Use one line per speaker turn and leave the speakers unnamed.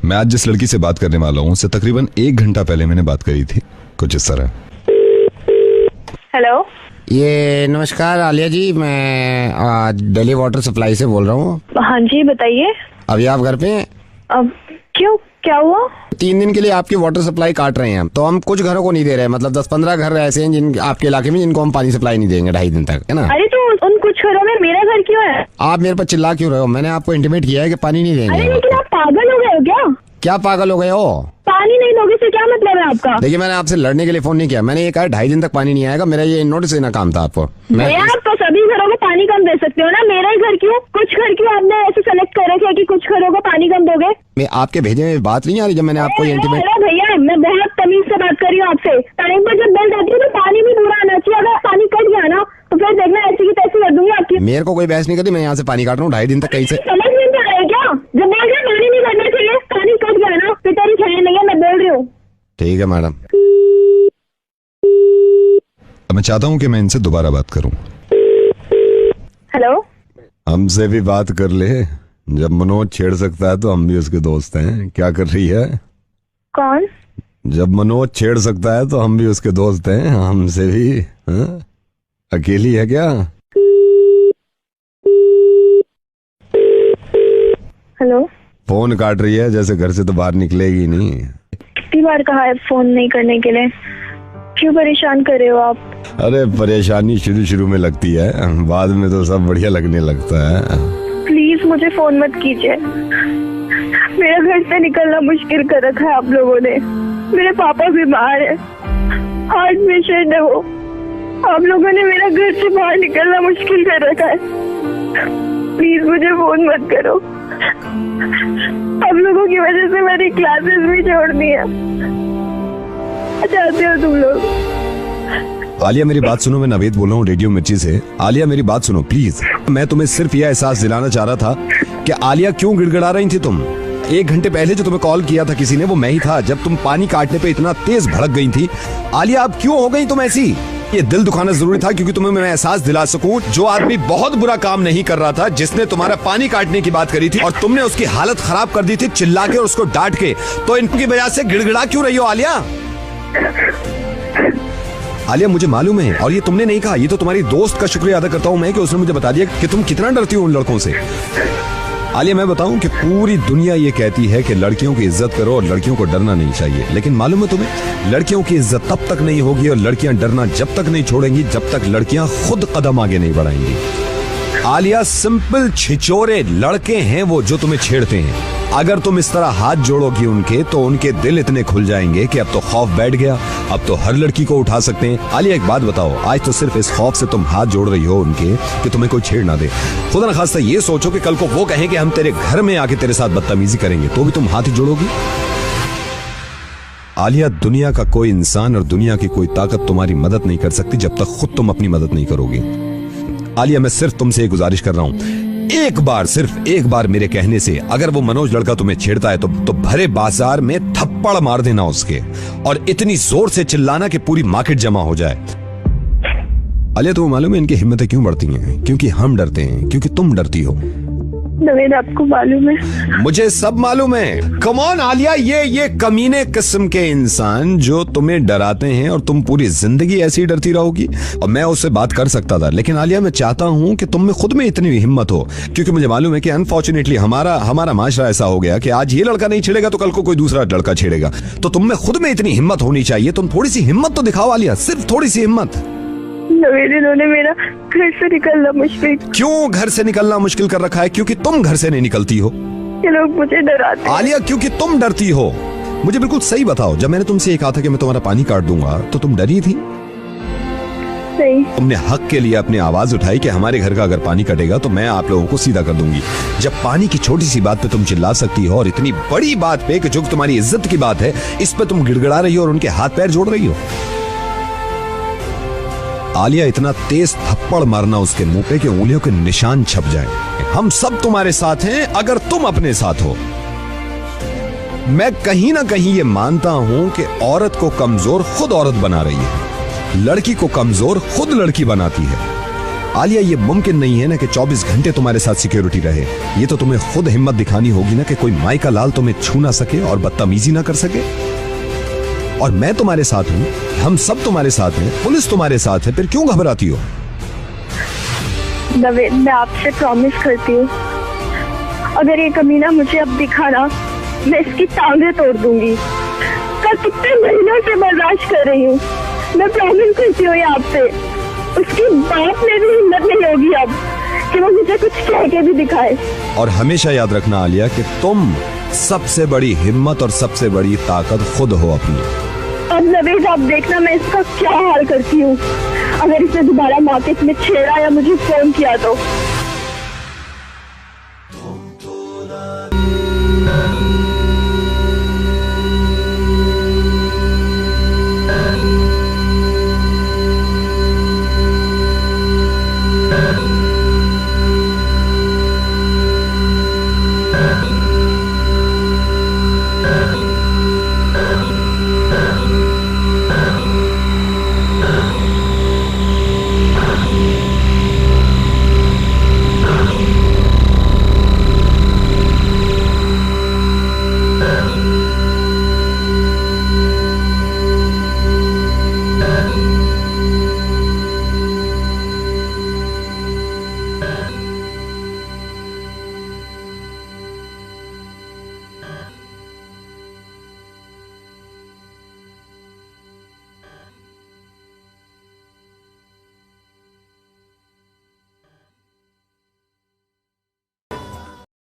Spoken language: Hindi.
मैं आज जिस लड़की से बात करने वाला हूँ उससे तकरीबन 1 घंटा पहले मैंने बात करी थी, कुछ इस तरह।
हेलो,
ये नमस्कार आलिया जी, मैं दिल्ली वाटर सप्लाई से बोल रहा हूँ।
हाँ जी बताइए।
अभी आप घर पे हैं?
अब क्यों, क्या हुआ?
3 दिन के लिए आपकी वाटर सप्लाई काट रहे हैं, तो हम कुछ घरों को नहीं दे रहे, मतलब 10-15 घर ऐसे हैं जिन आपके इलाके में जिनको हम पानी सप्लाई नहीं देंगे 2.5 दिन तक, है ना।
अरे तो उन कुछ घरों में मेरा घर क्यों है?
आप मेरे पर चिल्ला क्यों रहे हो? मैंने आपको इंटीमेट किया है कि पानी नहीं
अरे
देंगे।
लेकिन आप पागल हो गए हो क्या?
क्या पागल हो गए हो?
पानी नहीं दोगे से क्या मतलब है आपका?
देखिए, मैंने आपसे लड़ने के लिए फोन नहीं किया, मैंने ये कहा 2.5 दिन तक पानी नहीं आएगा, मेरा ये नोटिस देना काम था आपको।
आप तो सभी घरों को पानी कम दे सकते हो ना, मेरा ही घर क्यों? कुछ घर क्यों आपने ऐसे सेलेक्ट कर रखे कि कुछ घरों को पानी कम दोगे?
मैं आपके भेजे में बात नहीं आ रही जब मैंने आपको इंटीमेट।
अरे भैया, मैं बहुत तमीज से बात कर रही हूँ आपसे। टाइम पर जब बिल जाती है तो पानी भी पूरा आना चाहिए। अगर पानी कट गया ना तो फिर देखना ऐसी की तैसी कर दूंगी आपकी।
मेरे को कोई बहस नहीं करती, मैं यहाँ से पानी काट रहा हूँ 2.5 दिन तक। कहीं से
समझ नहीं आ रहा है क्या? जब बोल रहे पानी नहीं करना चाहिए, पानी कट गया ना फिर तेरी खैर नहीं है, मैं बोल रही हूँ।
ठीक है मैडम।
मैं चाहता हूँ कि मैं इनसे दोबारा बात करूँ।
हेलो,
हमसे भी बात कर ले, जब मनोज छेड़ सकता है तो हम भी उसके दोस्त हैं। क्या कर रही है?
कौन?
जब मनोज छेड़ सकता है तो हम भी उसके दोस्त हैं, हमसे भी। हाँ? अकेली है क्या?
हेलो,
फोन काट रही है जैसे घर से तो बाहर निकलेगी नहीं।
कितनी बार कहा है फोन नहीं करने के लिए? क्यों परेशान कर रहे हो आप?
अरे परेशानी शुरू में लगती है, बाद में तो सब बढ़िया लगने लगता है।
प्लीज मुझे फोन मत कीजिए। मेरा घर से निकलना मुश्किल कर रखा है आप लोगों ने। मेरे पापा बीमार है, हार्ट पेशेंट है वो। आप लोगों ने मेरा घर से बाहर निकलना मुश्किल कर रखा है। प्लीज मुझे फोन मत करो। आप लोगों की वजह से मेरी क्लासेस भी छोड़ दी है। चाहते हो तुम लोग?
आलिया मेरी बात सुनो, मैं नवेद बोल रहा हूँ रेडियो मिर्ची से। आलिया मेरी बात सुनो प्लीज। मैं तुम्हें सिर्फ यह एहसास दिलाना चाह रहा था कि आलिया क्यों गिड़गिड़ा रही थी तुम। 1 घंटे पहले जो तुम्हें कॉल किया था किसी ने, वो मैं ही था, जब तुम पानी काटने पे इतना तेज भड़क गई थी। आलिया अब क्यों हो गई तुम ऐसी? ये दिल दुखाना जरूरी था क्योंकि तुम्हें मैं एहसास दिला सकूं, जो आदमी बहुत बुरा काम नहीं कर रहा था, जिसने तुम्हारा पानी काटने की बात करी थी और तुमने उसकी हालत खराब कर दी थी चिल्ला के और उसको डांट के, तो इनकी वजह से गिड़गिड़ा क्यों रही हो आलिया? आलिया मुझे मालूम है, और ये तुमने नहीं कहा, ये तो तुम्हारी दोस्त का शुक्रिया अदा करता हूं मैं कि उसने मुझे बता दिया कि तुम कितना डरती हो उन लड़कों से। आलिया मैं बताऊं कि पूरी दुनिया ये कहती है कि लड़कियों की इज्जत करो और लड़कियों को डरना नहीं चाहिए, लेकिन मालूम है तुम्हें, लड़कियों की इज्जत तब तक नहीं होगी और लड़कियां डरना जब तक नहीं छोड़ेंगी जब तक लड़कियां खुद कदम आगे नहीं बढ़ाएंगी। आलिया सिंपल छिचोरे लड़के हैं वो जो तुम्हें छेड़ते हैं। अगर तुम इस तरह हाथ जोड़ोगी उनके तो उनके दिल इतने खुल जाएंगे कि अब तो खौफ बैठ गया, अब तो हर लड़की को उठा सकते हैं। आलिया एक बात बताओ, आज तो सिर्फ इस खौफ से तुम हाथ जोड़ रही हो उनके कि तुम्हें कोई छेड़ ना दे। खुदा न खास्ता ये सोचो कि कल को वो कहें कि हम तेरे घर में आके तेरे साथ बदतमीजी करेंगे, तो भी तुम हाथ ही जोड़ोगी? आलिया दुनिया का कोई इंसान और दुनिया की कोई ताकत तुम्हारी मदद नहीं कर सकती जब तक खुद तुम अपनी मदद नहीं करोगी। आलिया मैं सिर्फ तुमसे एक गुजारिश कर रहा हूं, एक बार, सिर्फ एक बार मेरे कहने से अगर वो मनोज लड़का तुम्हें छेड़ता है तो भरे बाजार में थप्पड़ मार देना उसके, और इतनी जोर से चिल्लाना कि पूरी मार्केट जमा हो जाए। आलिया तुम्हें मालूम है इनकी हिम्मतें क्यों बढ़ती हैं? क्योंकि हम डरते हैं, क्योंकि तुम डरती हो।
नवेद आपको मालूम है?
मुझे सब मालूम है। कम ऑन आलिया, ये कमीने किस्म के इंसान जो तुम्हें डराते हैं और तुम पूरी जिंदगी ऐसी ही डरती रहोगी। और मैं उससे बात कर सकता था, लेकिन आलिया मैं चाहता हूं कि तुम में खुद में इतनी हिम्मत हो, क्योंकि मुझे मालूम है कि अनफॉर्चुनेटली हमारा माशरा ऐसा हो गया कि आज ये लड़का नहीं छेड़ेगा तो कल को कोई दूसरा लड़का छेड़ेगा। तो तुम में खुद में इतनी हिम्मत होनी चाहिए। तुम थोड़ी सी हिम्मत तो दिखाओ आलिया, सिर्फ थोड़ी सी हिम्मत।
नवेद इन्होंने मेरा घर से निकलना मुश्किल।
क्यों घर से निकलना मुश्किल कर रखा है? क्योंकि तुम घर से नहीं निकलती हो।
ये लोग मुझे डराते हैं।
आलिया क्योंकि तुम डरती हो। मुझे बिल्कुल सही बताओ, जब मैंने तुमसे ये कहा था कि मैं तुम्हारा पानी काट दूंगा तो तुम डरी थी?
नहीं।
तुमने हक के लिए अपनी आवाज उठाई कि हमारे घर का अगर पानी कटेगा तो मैं आप लोगों को सीधा कर दूंगी। जब पानी की छोटी सी बात पे तुम चिल्ला सकती हो और इतनी बड़ी बात पे कि जो तुम्हारी इज्जत की बात है इस पे तुम गिड़गिड़ा रही हो और उनके हाथ पैर जोड़ रही हो। आलिया इतना तेज थप्पड़ मारना उसके मुंह पे कि उंगलियों के निशान छप जाएं। हम सब तुम्हारे साथ हैं अगर तुम अपने साथ हो। मैं कहीं ना कहीं ये मानता हूं कि औरत को कमजोर खुद औरत बना रही है, लड़की को कमजोर खुद लड़की बनाती है। आलिया, ये मुमकिन नहीं है ना कि 24 घंटे तुम्हारे साथ सिक्योरिटी रहे। ये तो तुम्हें खुद हिम्मत दिखानी होगी ना कि कोई माई का लाल तुम्हें छू ना सके और बदतमीजी ना कर सके। और मैं तुम्हारे साथ हूं, हम सब तुम्हारे साथ हैं, पुलिस तुम्हारे साथ है, फिर क्यों घबराती हो?
नवेद, मैं आपसे प्रॉमिस करती हूँ, अगर ये कमीना मुझे अब दिखा ना, मैं इसकी टांगे तोड़ दूंगी। कल कितने महीनों से बर्दाश्त कर रही हूँ, मैं प्रॉमिस करती हूँ आपसे। उसकी बात में भी हिम्मत नहीं होगी अब कि वो मुझे कुछ कह के भी दिखाए।
और हमेशा याद रखना आलिया कि तुम सबसे बड़ी हिम्मत और सबसे बड़ी ताकत खुद हो अपनी।
अब नवेद, आप देखना मैं इसका क्या हाल करती हूँ। अगर इसने दोबारा मार्केट में छेड़ा या मुझे फोन किया तो